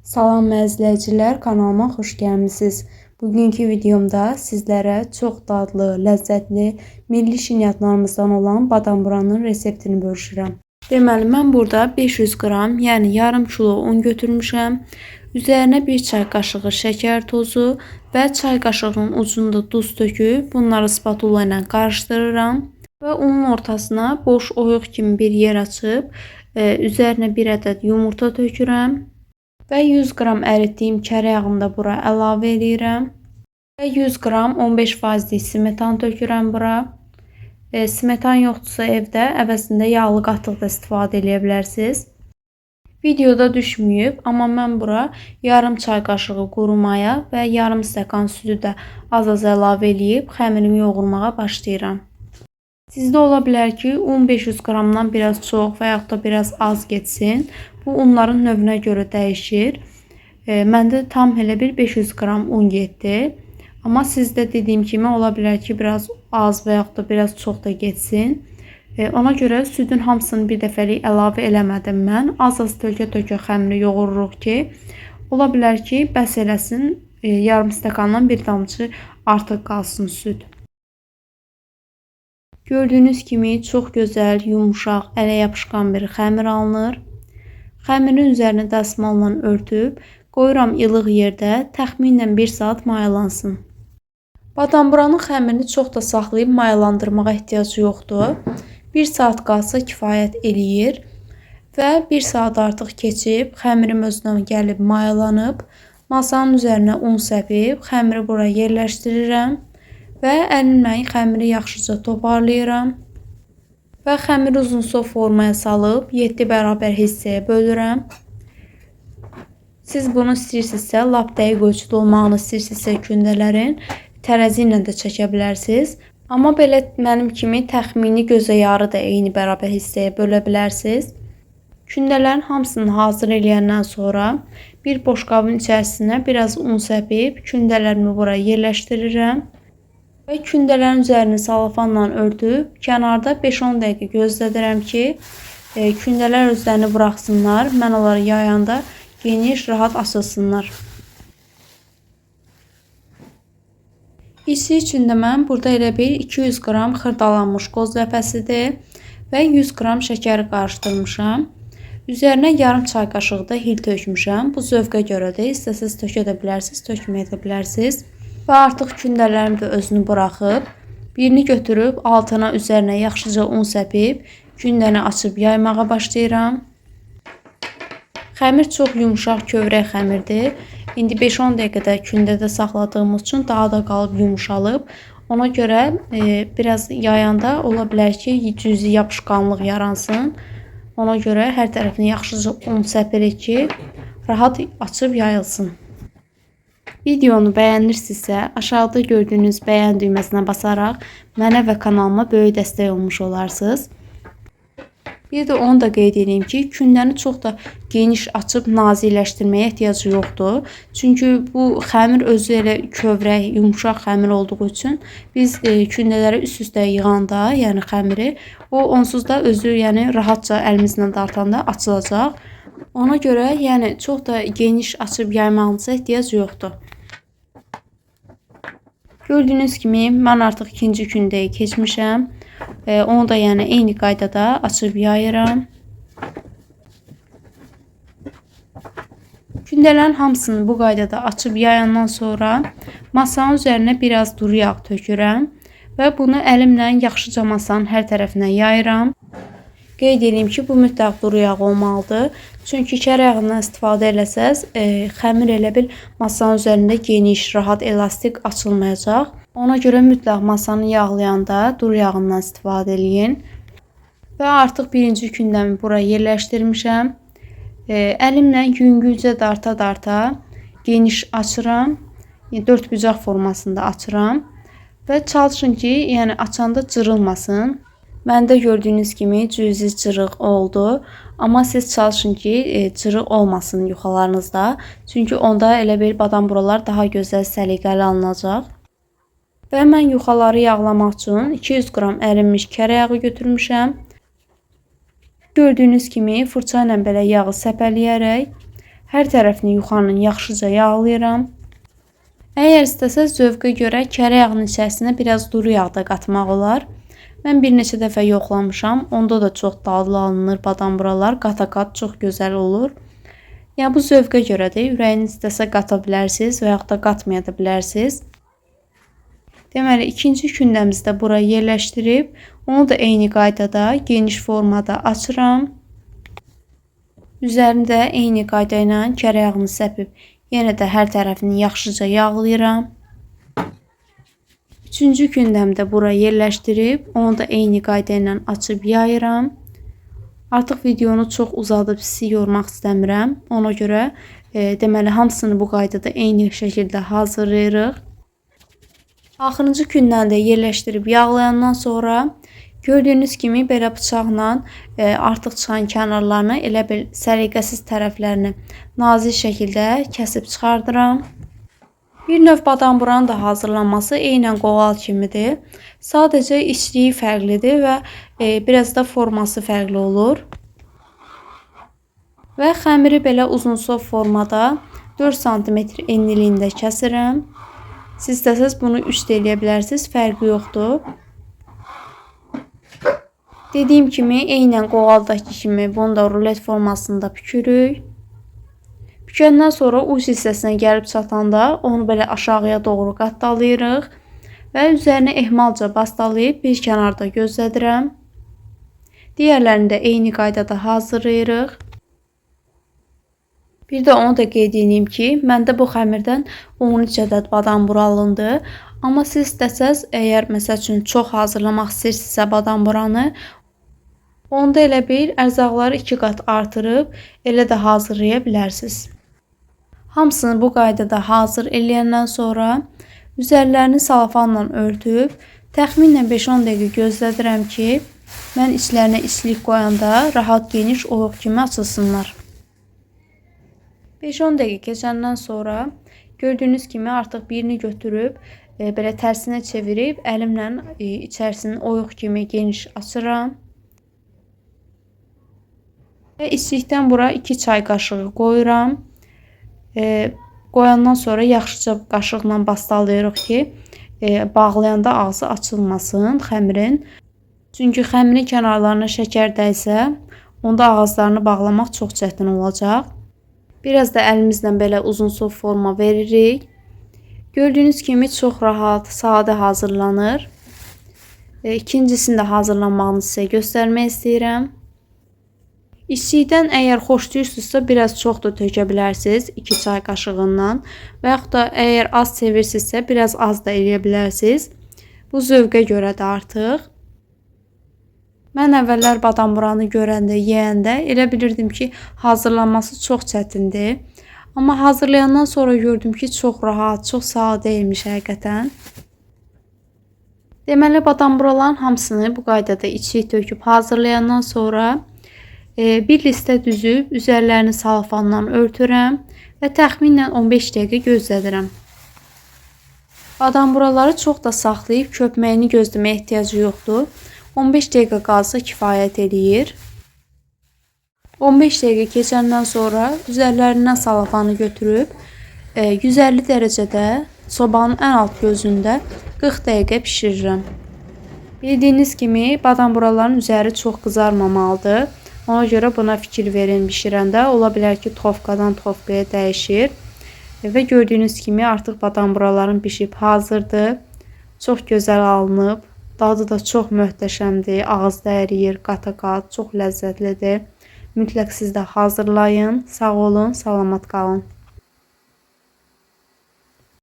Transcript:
Salam izləyicilər, kanalıma xoş gəlmisiniz. Bugünkü videomda sizlərə çox dadlı, ləzzətli milli şirniyyatlarımızdan olan badam buranın reseptini bölüşürəm. Deməli, mən burada 500 qram, yəni yarım kilo un götürmüşəm. Üzərinə 1 çay qaşığı şəkər tozu və çay qaşığının ucunda duz töküb bunları spatula ilə qarışdırıram. Və unun ortasına boş oyuq kimi bir yer açıb, üzərinə 1 ədəd yumurta tökürəm. Və 100 qram əritdiyim kərə yağını da bura əlavə edirəm. Və 100 qram 15%lik smetan tökürəm bura. Smetan yoxdursa evdə, əvəzində yağlı qatıq da istifadə edə bilərsiniz. Videoda düşməyib, amma mən bura yarım çay qaşığı quru maya və yarım stəkan südü də az-az əlavə edib xəmirimi yoğurmağa başlayıram. Sizdə ola bilər ki, un 500 qramdan biraz çox və yaxud da biraz az getsin. Bu unların növünə görə dəyişir. Məndə tam elə bir 500 qram un getdi. Amma sizdə dediyim kimi ola bilər ki, biraz az və yaxud da biraz çox da getsin. Ona görə südün hamısını bir dəfəlik əlavə eləmədim mən. Az-az tökə-tökə xəmiri yoğururuq ki, ola bilər ki, bəs eləsin, yarım stəkandan bir damcı artıq qalsın süd. Gördüyünüz kimi çox gözəl, yumuşaq, ələ yapışqan bir xəmir alınır. Xəmirin üzərini dəsmalla örtüb, qoyuram ilıq yerdə təxminən 1 saat mayalansın. Badam buranın xəmirini çox da saxlayıb mayalandırmağa ehtiyacı yoxdur. 1 saat qalsa kifayət eləyir. Və 1 saat artıq keçib, xəmirim özünə gəlib mayalanıb, masanın üzərinə un səpib, xəmiri bura yerləşdirirəm. Və əlimlə xəmiri yaxşıca toparlayıram. Və xəmiri uzunsov formaya salıb 7 bərabər hissəyə bölürəm. Siz bunu istəyirsinizsə, lap dəqiq ölçüdə olmağını istəyirsinizsə kündələrin tərəzi ilə də çəkə bilərsiniz. Amma belə mənim kimi təxmini gözə yarı da eyni bərabər hissəyə bölə bilərsiniz. Kündələrin hamısını hazır eləyəndən sonra bir boş qabın içərisinə biraz un səpib kündələrimi bura yerləşdirirəm. Və kündələrin üzərini salafanla örtüb, kənarda 5-10 dəqiqə gözlədirəm ki, kündələr özlərini buraxsınlar. Mən onları yayanda geniş, rahat açılsınlar. İçi üçün də mən burada elə bir 200 qram xırdalanmış qoz ləpəsidir və 100 qram şəkəri qarışdırmışam. Üzərinə yarım çay qaşığı da hil tökmüşəm. Bu zövqə görədir. İstəsəz tökə də bilərsiniz, tökməyə də bilərsiniz. Və artıq kündələrim də özünü buraxıb, birini götürüb altına üzərinə yaxşıca un səpib, kündəni açıb yaymağa başlayıram. Xəmir çox yumuşaq kövrək xəmirdir. İndi 5-10 dəqiqədə kündədə saxladığımız üçün daha da qalıb yumuşalıb. Ona görə biraz yayanda ola bilər ki, cüzi yapışqanlıq yaransın. Ona görə hər tərəfinə yaxşıca un səpirik ki, rahat açıb yayılsın. Videonu bəyənirsinizsə, aşağıda gördüyünüz bəyən düyməsinə basaraq mənə və kanalıma böyük dəstək olmuş olarsınız. Bir də onu da qeyd edeyim ki, kündəni çox da geniş açıb nazikləşdirməyə ehtiyacı yoxdur. Çünki bu xəmir özü elə kövrək, yumuşaq xəmir olduğu üçün biz kündələri üst-üstə yığanda, yəni xəmiri, o onsuz da özü rahatca əlimizlə dartanda açılacaq. Ona görə çox da geniş açıb yaymağınıza ehtiyac yoxdur. Gördüyünüz kimi mən artıq ikinci kündəyə keçmişəm. Onu da eyni qaydada açıb yayıram. Kündələrin hamısını bu qaydada açıb yayandan sonra masanın üzərinə biraz duru yağ tökürəm və bunu əlimlə yaxşıca masanın hər tərəfinə yayıram. Qeyd edeyim ki, bu mütləq duru yağ olmalıdır. Çünki kərə yağından istifadə eləsəz, xəmir elə bil masanın üzərində geniş, rahat, elastik açılmayacaq. Ona görə mütləq masanı yağlayanda duru yağından istifadə eləyin. Və artıq birinci kündəmi bura yerləşdirmişəm. Əlimlə yüngülcə darta-darta geniş açıram. 4 bucaq formasında açıram. Və çalışın ki, açanda cırılmasın. Məndə gördüyünüz kimi cüzi cırıq oldu. Amma siz çalışın ki, cırıq olmasın yuxalarınızda. Çünki onda elə bir badam buralar daha gözəl, səliqəli alınacaq. Və mən yuxaları yağlamaq üçün 200 qram ərinmiş kərə yağı götürmüşəm. Gördüyünüz kimi fırça ilə belə yağı səpələyərək Hər tərəfini yuxarının yaxşıca yağlayıram. Əgər istəsəz zövqə görə kərə yağının içərisinə biraz duru yağ da qatmaq olar. Mən bir neçə dəfə yoxlamışam. Onda da çox dadlı alınır badamburalar. Qata-qat çox gözəl olur. Yəni bu zövqə görədir. Ürəyiniz istəsə qata bilərsiniz və yaxud da qatmaya da bilərsiniz. Deməli, ikinci kündəmizi də bura yerləşdirib, onu da eyni qaydada, geniş formada açıram. Üzərini də eyni qayda ilə kərə yağını səpib, yenə də hər tərəfini yaxşıca yağlayıram. Üçüncü kündəmi də bura yerləşdirib, onu da eyni qayda ilə açıb yayıram. Artıq videonu çox uzadıb sizi yormaq istəmirəm. Ona görə deməli hamısını bu qaydada eyni şəkildə hazırlayırıq. Axırıncı kündən də yerləşdirib yağlayandan sonra gördüyünüz kimi belə bıçaqla artıq çıxan kənarlarını, elə bil səliqəsiz tərəflərini nazik şəkildə kəsib çıxardıram. Bir növ badamburanın da hazırlanması eynən qoğal kimidir. Sadəcə içliyi fərqlidir və biraz da forması fərqli olur. Və xəmiri belə uzunsov formada 4 sm enliliyində kəsirəm. Siz istəsəz bunu 3 də eləyə bilərsiniz, fərqi yoxdur. Dediyim kimi, eynən qoğaldakı kimi bunu da rulet formasında bükürük. Bükəndən sonra uc hissəsinə gəlib çatanda onu belə aşağıya doğru qatdalayırıq və üzərinə ehmalca bastalayıb bir kənarda gözlədirəm. Digərlərini də eyni qaydada hazırlayırıq. Bir də onu da qeyd edeyim ki, məndə bu xəmirdən 13 ədəd badambura alındı. Amma siz istəsəz, əgər məsəl üçün çox hazırlamaq istəyirsinizsə badamburanı, onda elə bir ərzaqları 2 qat artırıb elə də hazırlaya bilərsiniz. Hamısını bu qaydada hazır eləyəndən sonra üzərlərini salafanla örtüb təxminən 5-10 dəqiqə gözlədirəm ki, mən içlərinə içlik qoyanda rahat geniş oyuq kimi açılsınlar. 5-10 dəqiqə keçəndən sonra gördüyünüz kimi artıq birini götürüb belə tərsinə çevirib əlimlə içərisini oyuq kimi geniş açıram. Və içlikdən bura 2 çay qaşığı qoyuram. Qoyandan sonra yaxşıca qaşıqla bastalayırıq ki, bağlayanda ağzı açılmasın xəmirin. Çünki xəmirin kənarlarına şəkər dəysə, onda ağızlarını bağlamaq çox çətin olacaq. Biraz da əlimizlə belə uzunsov forma veririk. Gördüyünüz kimi çox rahat, sadə hazırlanır. İkincisini də hazırlanmağını sizə göstərmək istəyirəm. İçlikdən əgər xoşlayırsınızsa biraz çox da tökə bilərsiniz 2 çay qaşığından və yaxud da əgər az sevirsinizsə biraz az da eləyə bilərsiniz. Bu zövqə görədir artıq. Mən əvvəllər badamburanı görəndə, yeyəndə elə bilirdim ki, hazırlanması çox çətindir. Amma hazırlayandan sonra gördüm ki, çox rahat, çox sadə imiş həqiqətən. Deməli, badamburaların hamısını bu qaydada içlik töküb hazırlayandan sonra bir listə düzüb üzərlərini salafandan örtürəm və təxminən 15 dəqiqə gözlədirəm. Badamburaları çox da saxlayıb köpməyini gözləməyə ehtiyacı yoxdur. 15 dəqiqə qalsa kifayət eləyir. 15 dəqiqə keçəndən sonra üzərlərindən salafanı götürüb 150 dərəcədə sobanın ən alt gözündə 40 dəqiqə bişirirəm. Bildiyiniz kimi badamburaların üzəri çox qızarmamalıdır. Ona görə buna fikir verin bişirəndə. Ola bilər ki, tofkadan tofkaya dəyişir. Və gördüyünüz kimi artıq badamburaların bişib hazırdır. Çox gözəl alınıb. Dadı da çox möhtəşəmdir. Ağızda əriyir, qata-qat, çox ləzzətlidir. Mütləq siz də hazırlayın. Sağ olun, salamat qalın.